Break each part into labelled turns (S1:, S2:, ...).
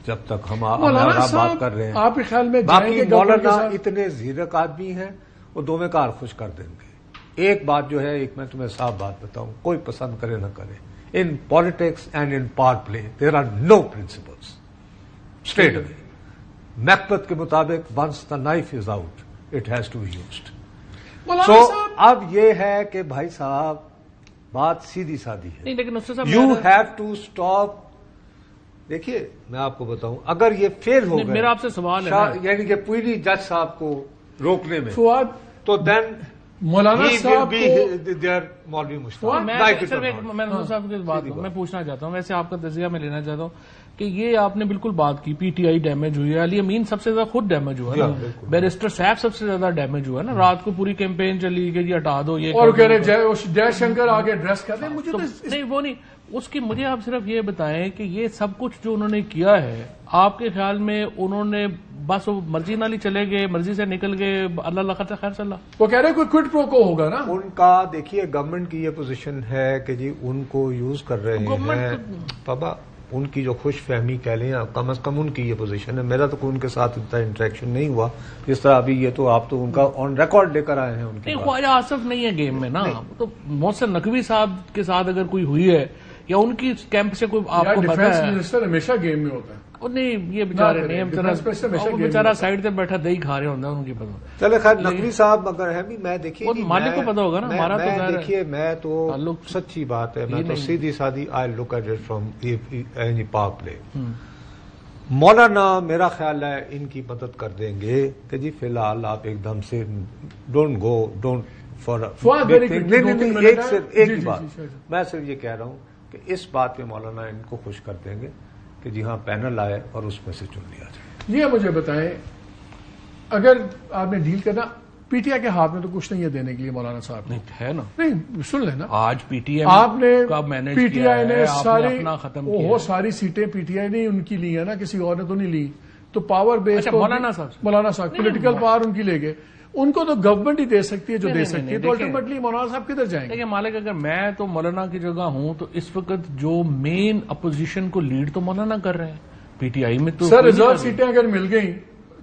S1: جب تک ہم بات کر رہے ہیں.
S2: آپ کے خیال میں
S1: باقی مولانا اتنے زیرک آدمی ہیں وہ دونوں کار خوش کر دیں گے. ایک بات جو ہے، ایک میں تمہیں صاف بات بتاؤں، کوئی پسند کرے نہ کرے، in politics and in power play there are no principles. Straightaway Macbeth کے مطابق once the knife is out it has to be used. So اب یہ ہے کہ بھائی صاحب بات سیدھی سادی ہے. You have to stop. دیکھیے میں آپ کو بتاؤں، اگر یہ فیل ہو گیا،
S3: میرا آپ سے سوال ہے
S1: یعنی کہ پوری جج صاحب کو روکنے میں،
S2: فواد
S1: تو دین
S2: مولانا صاحب
S1: مولوی مشتاق.
S3: میں پوچھنا چاہتا ہوں، ویسے آپ کا تجزیہ میں لینا چاہتا ہوں کہ یہ آپ نے بالکل بات کی، پی ٹی آئی ڈیمیج ہوئی ہے، علی امین سب سے زیادہ خود ڈیمیج ہوا ہے، بیرسٹر صاحب سب سے زیادہ ڈیمیج ہوا ہے نا. رات کو پوری کیمپین چلی کہ جی ہٹا دو، یہ
S2: اور کہہ رہے جے شنکر آگے ایڈریس کر دیں. مجھے
S3: نہیں وہ نہیں، اس کی مجھے آپ صرف یہ بتائیں کہ یہ سب کچھ جو انہوں نے کیا ہے، آپ کے خیال میں انہوں نے بس وہ مرضی نالی چلے گئے، مرضی سے نکل گئے، اللہ اللہ خیر خیر صلی اللہ.
S2: وہ کہہ رہے کوئی کوئٹ پرو کو ہوگا نا
S1: ان کا. دیکھیے گورنمنٹ کی یہ پوزیشن ہے کہ جی ان کو یوز کر رہے ہیں بابا. ان کی جو خوش فہمی کہہ لیں، کم از کم ان کی یہ پوزیشن ہے. میرا تو کوئی ان کے ساتھ اتنا انٹریکشن نہیں ہوا جس طرح ابھی یہ تو آپ تو ان کا آن ریکارڈ لے کر آئے ہیں. ان کے
S3: خواجہ آصف نہیں ہے گیم میں نا، تو محسن نقوی صاحب کے ساتھ اگر کوئی ہوئی ہے یا ان کی کیمپ سے کوئی آپ کو پتا ہے.
S2: ڈیفینس منسٹر ہمیشہ گیم میں ہوتا ہے.
S3: نہیں یہ بیچارے نہیں، بیچارہ سائڈ سے بیٹھا دہی کھا رہے ہوتے ہیں، ان کی پتا.
S1: چلے خیر نقوی صاحب اگر ہے بھی، میں دیکھیے
S3: مالک کو پتا ہوگا نا ہمارا. تو
S1: دیکھیے میں تو سچی بات ہے، میں تو سیدھی سادی I look at it from power play. Maulana میرا خیال ہے ان کی مدد کر دیں گے کہ جی فی الحال آپ ایک دم سے ڈونٹ گو ڈونٹ فار ایک بات میں صرف یہ کہہ رہا ہوں کہ اس بات پہ مولانا ان کو خوش کر دیں گے کہ جی ہاں پینل آئے اور اس میں سے چن لیا جائے.
S2: یہ مجھے بتائیں، اگر آپ نے ڈیل کرنا، پی ٹی آئی کے ہاتھ میں تو کچھ نہیں ہے دینے کے لیے مولانا صاحب
S3: ہے نا.
S2: نہیں سن لینا،
S3: آج پی ٹی آئی
S2: آپ نے
S3: پی
S2: ٹی آئی نے
S3: ساری
S2: سیٹیں پی ٹی آئی نے ان کی لی ہے نا، کسی اور نے تو نہیں لی. تو پاور بیس
S3: مولانا
S2: صاحب پولیٹیکل پاور ان کی لے گئے. ان کو تو گورنمنٹ ہی دے سکتی ہے جو دے سکتی ہے. تو الٹیمیٹلی مولانا صاحب کدھر جائیں گے؟
S3: دیکھیں مالک، اگر میں تو مولانا کی جگہ ہوں تو اس وقت جو مین اپوزیشن کو لیڈ تو مولانا کر رہے ہیں. پی ٹی آئی میں تو
S2: سر ریزرو سیٹیں اگر مل گئیں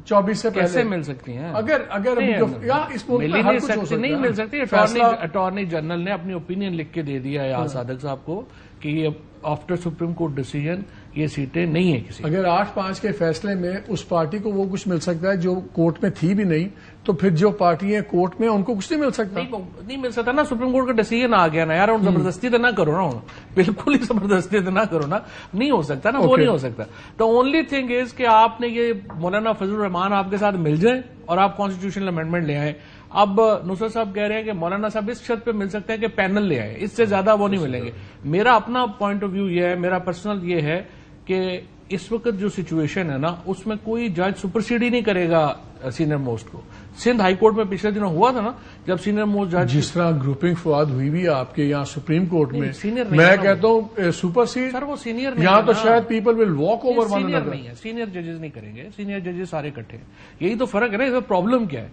S2: 24 سے پہلے
S3: کیسے مل سکتی ہیں؟
S2: اگر
S3: نہیں مل سکتی. اٹارنی جنرل نے اپنی اوپینین لکھ کے دے دیا ہے صادق صاحب کو کہ یہ آفٹر سپریم کورٹ ڈیسیژن یہ سیٹیں نہیں ہیں کسی.
S2: اگر 8-5 کے فیصلے میں اس پارٹی کو وہ کچھ مل سکتا ہے جو کورٹ میں تھی بھی نہیں، تو پھر جو پارٹی ہے کورٹ میں ان کو کچھ نہیں مل سکتا.
S3: نہیں مل سکتا نا، سپریم کورٹ کا ڈیسیژن آ گیا نا یار. زبردستی تو نہ کرو نا، بالکل ہی زبردستی تو نہ کرو نا. نہیں ہو سکتا نا، وہ نہیں ہو سکتا. تو اونلی تھنگ از کہ آپ نے یہ مولانا فضل الرحمان آپ کے ساتھ مل جائیں اور آپ کانسٹیٹیوشنل امینڈمنٹ لے آئیں. اب نصرت صاحب کہہ رہے ہیں کہ مولانا صاحب اس شرط پہ مل سکتے ہیں کہ پینل لے آئے، اس سے زیادہ وہ نہیں ملیں گے. میرا اپنا پوائنٹ آف ویو یہ ہے، میرا پرسنل یہ ہے کہ اس وقت جو سچویشن ہے نا، اس میں کوئی جج سپرسیڈ ہی نہیں کرے گا سینئر موسٹ کو. سندھ ہائی کورٹ میں پچھلے دنوں ہوا تھا نا، جب سینئر موسٹ جج
S2: جس طرح گروپنگ فواد ہوئی بھی آپ کے یہاں سپریم کورٹ میں، میں کہتا ہوں سپر سیڈ.
S3: سر وہ سینئر نہیں،
S2: یہاں تو شاید people will walk over one
S3: another. نہیں ہے، سینئر ججز نہیں کریں گے، سینئر ججز سارے اکٹھے ہیں. یہی تو فرق ہے نا. اس میں پرابلم کیا ہے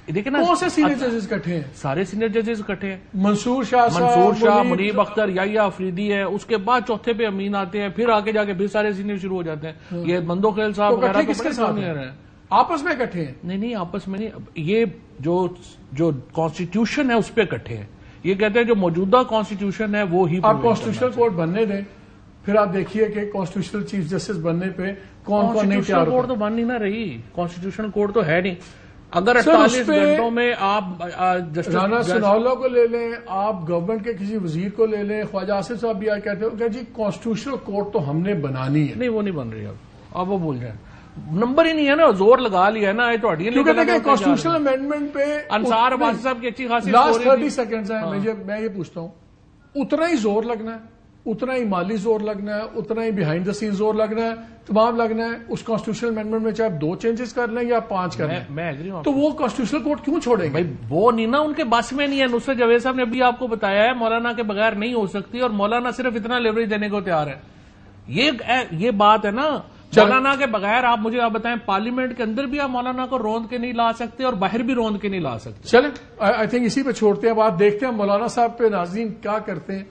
S3: دیکھیں نا،
S2: کون سے سینئر ججز اکٹھے ہیں؟
S3: سارے سینئر ججز اکٹھے ہیں.
S2: منصور شاہ،
S3: منیب اختر، یحییٰ افریدی ہے، اس کے بعد چوتھے پہ امین آتے ہیں، پھر آگے جا کے پھر سارے سینئر شروع ہو جاتے ہیں. یہ مندو خیل صاحب وغیرہ
S2: کس کے ساتھ ہیں؟ آپس میں اکٹھے ہیں؟
S3: نہیں آپس میں نہیں. یہ جو کانسٹیٹیوشن ہے اس پہ اکٹھے ہیں. یہ کہتے ہیں جو موجودہ کانسٹیٹیوشن ہے وہ ہی.
S2: آپ کانسٹیٹیوشنل کورٹ بننے دیں، پھر آپ دیکھیے کہ کانسٹیٹیوشنل چیف جسٹس بننے پہ کون نہیں تیار ہوتا.
S3: کورٹ تو بن نہیں نہ رہی، کانسٹیٹیوشنل کورٹ تو ہے نہیں. اگر 48 گھنٹوں میں آپ
S2: رانا ثناءاللہ کو لے لیں، آپ گورنمنٹ کے کسی وزیر کو لے لیں، خواجہ آصف صاحب بھی آئے کہتے ہو کہ جی کانسٹیٹیوشنل کورٹ تو ہم نے بنانی ہے.
S3: نہیں وہ نہیں بن رہی. اب وہ بھول جائیں، نمبر ہی نہیں ہے نا، زور لگا لیا ہے نا.
S2: کانسٹیٹیوشنل امینڈمنٹ پہ
S3: انصار عباسی صاحب کی اچھی خاصی
S2: لاسٹ 30 سیکنڈز ہیں. میں یہ پوچھتا ہوں، اتنا ہی زور لگنا ہے، اتنا ہی مالی زور لگنا ہے، اتنا ہی بیہائنڈ دا سین زور لگنا ہے، تمام لگنا ہے اس کانسٹیٹیوشنل امینڈمنٹ میں، چاہے 2 چینجز کر لیں یا 5 کر لیں.
S3: میں ایگری ہوں.
S2: تو وہ کانسٹیٹیوشنل کورٹ کیوں چھوڑیں گے؟
S3: بھائی وہ نہیں نا، ان کے بس میں نہیں ہے. نصرت جاوید صاحب نے ابھی آپ کو بتایا ہے مولانا کے بغیر نہیں ہو سکتی، اور مولانا صرف اتنا لیوریج دینے کو تیار ہے. یہ بات ہے نا. مولانا کے بغیر آپ مجھے بتائیں، پارلیمنٹ کے اندر بھی آپ مولانا کو روند کے نہیں لا سکتے اور باہر بھی روند کے نہیں لا سکتے.
S2: چلیں آئی تھنک اسی پہ چھوڑتے ہیں. اب آپ دیکھتے ہیں مولانا صاحب پہ ناظرین کیا کرتے ہیں.